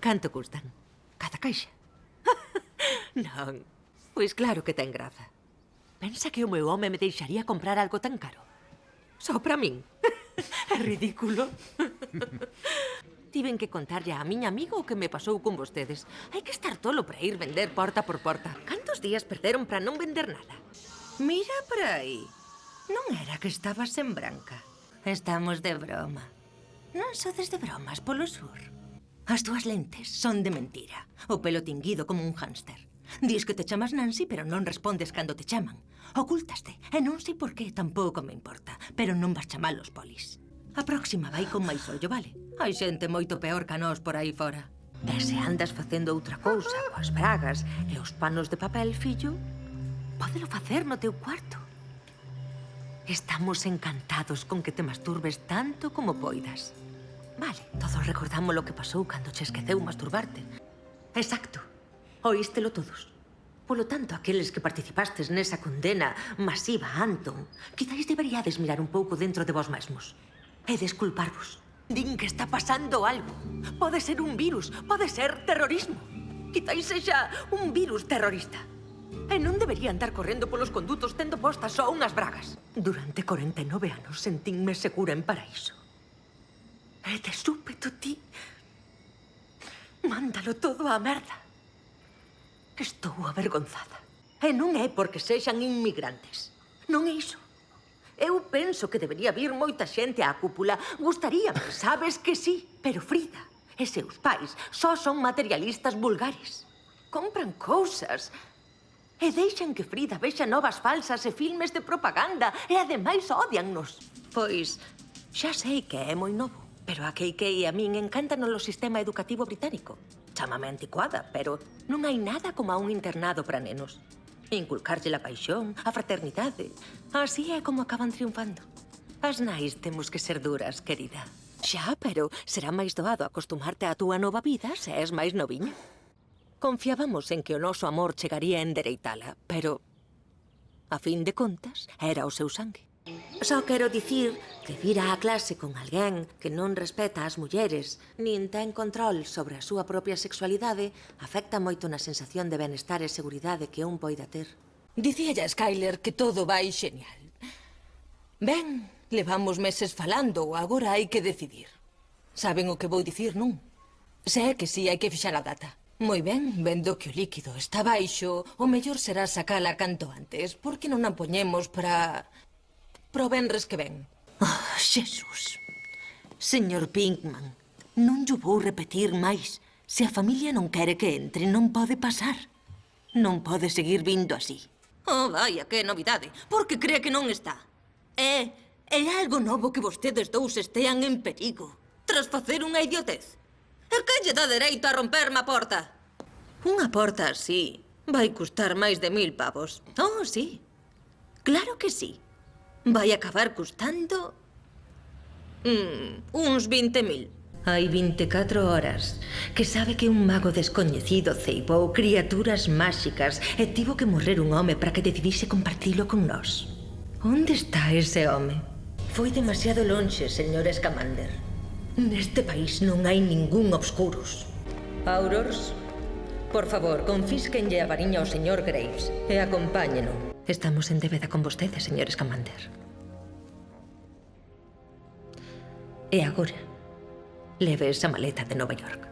Canto custan? Cada caixa? Non, pois claro que ten graza. Pensa que o meu home me deixaría comprar algo tan caro? Só para min. É ridículo. Tiven que contarlle a miña amiga o que me pasou con vostedes. Hai que estar tolo para ir vender porta por porta. Cantos días perderon para non vender nada? Mira para aí. Non era que estabas en branca. Estamos de broma. Non sodes de bromas polo sur. As túas lentes son de mentira. O pelo tinguido como un hámster. Dis que te chamas Nancy, pero non respondes cando te chaman. Ocúltaste, e non sei por qué, tampouco me importa. Pero non vas chamar os polis. A próxima vai con máis ollo, vale? Hai xente moito peor ca nós por aí fora. E se andas facendo outra cousa, coas bragas e os panos de papel, fillo, pódelo facer no teu cuarto. Estamos encantados con que te masturbes tanto como poidas. Vale, todos recordamos lo que pasou cando che esqueceu masturbarte. Exacto. Oístelo todos. Polo tanto, aqueles que participastes nesa condena masiva a Anton, quizáis deberíades mirar un pouco dentro de vos mesmos. E desculparvos. Din que está pasando algo. Pode ser un virus, pode ser terrorismo. Quizáis sexa un virus terrorista. E non debería andar correndo polos condutos tendo postas só unhas bragas. Durante 49 anos sentínme segura en paraíso. E de súpeto ti... Mándalo todo á merda. Estou avergonzada. E non é porque sexan inmigrantes. Non é iso. Eu penso que debería vir moita xente á cúpula. Gustaríame, sabes que sí. Pero Frida e seus pais só son materialistas vulgares. Compran cousas e deixan que Frida vexa novas falsas e filmes de propaganda. E ademais odiannos. Pois xa sei que é moi novo, pero a KK e a min encántanos o sistema educativo británico. Chámame anticuada, pero non hai nada como a un internado para nenos. Inculcarlle a paixón, a fraternidade. Así é como acaban triunfando. As nais temos que ser duras, querida. Xa, pero será máis doado acostumarte á túa nova vida se és máis noviña. Confiábamos en que o noso amor chegaría a endereitala, pero, a fin de contas, era o seu sangue. Só quero dicir que vir á clase con alguén que non respeta as mulleres nin ten control sobre a súa propia sexualidade afecta moito na sensación de benestar e seguridade que un poida ter. Dicíalle a Skyler que todo vai xenial. Ben, levamos meses falando, agora hai que decidir. Saben o que vou dicir, non? Se é que sí, hai que fixar a data. Moi ben, vendo que o líquido está baixo, o mellor será sacala canto antes, porque non a poñemos para o venres que ven. Oh, Xesús. Señor Pinkman, non llo vou repetir máis. Se a familia non quere que entre, non pode pasar. Non pode seguir vindo así. Oh, vaya, que novidade. Por que cree que non está? É algo novo que vostedes dous estean en perigo. Tras facer unha idiotez. E que lle dá dereito a romperme a porta? Unha porta así vai custar máis de 1000 pavos. Oh, sí. Claro que sí. Vai acabar custando... uns 20.000. Hai 24 horas que sabe que un mago descoñecido ceibou criaturas máxicas e tivo que morrer un home para que decidise compartilo con nós. Onde está ese home? Foi demasiado lonxe, señor Scamander. Neste país non hai ningún obscuros. Aurors, por favor, confísquenlle a variña ao señor Graves e acompáñeno. Estamos en débeda con vostede, señor Scamander. E agora, leve esa maleta de Nova York.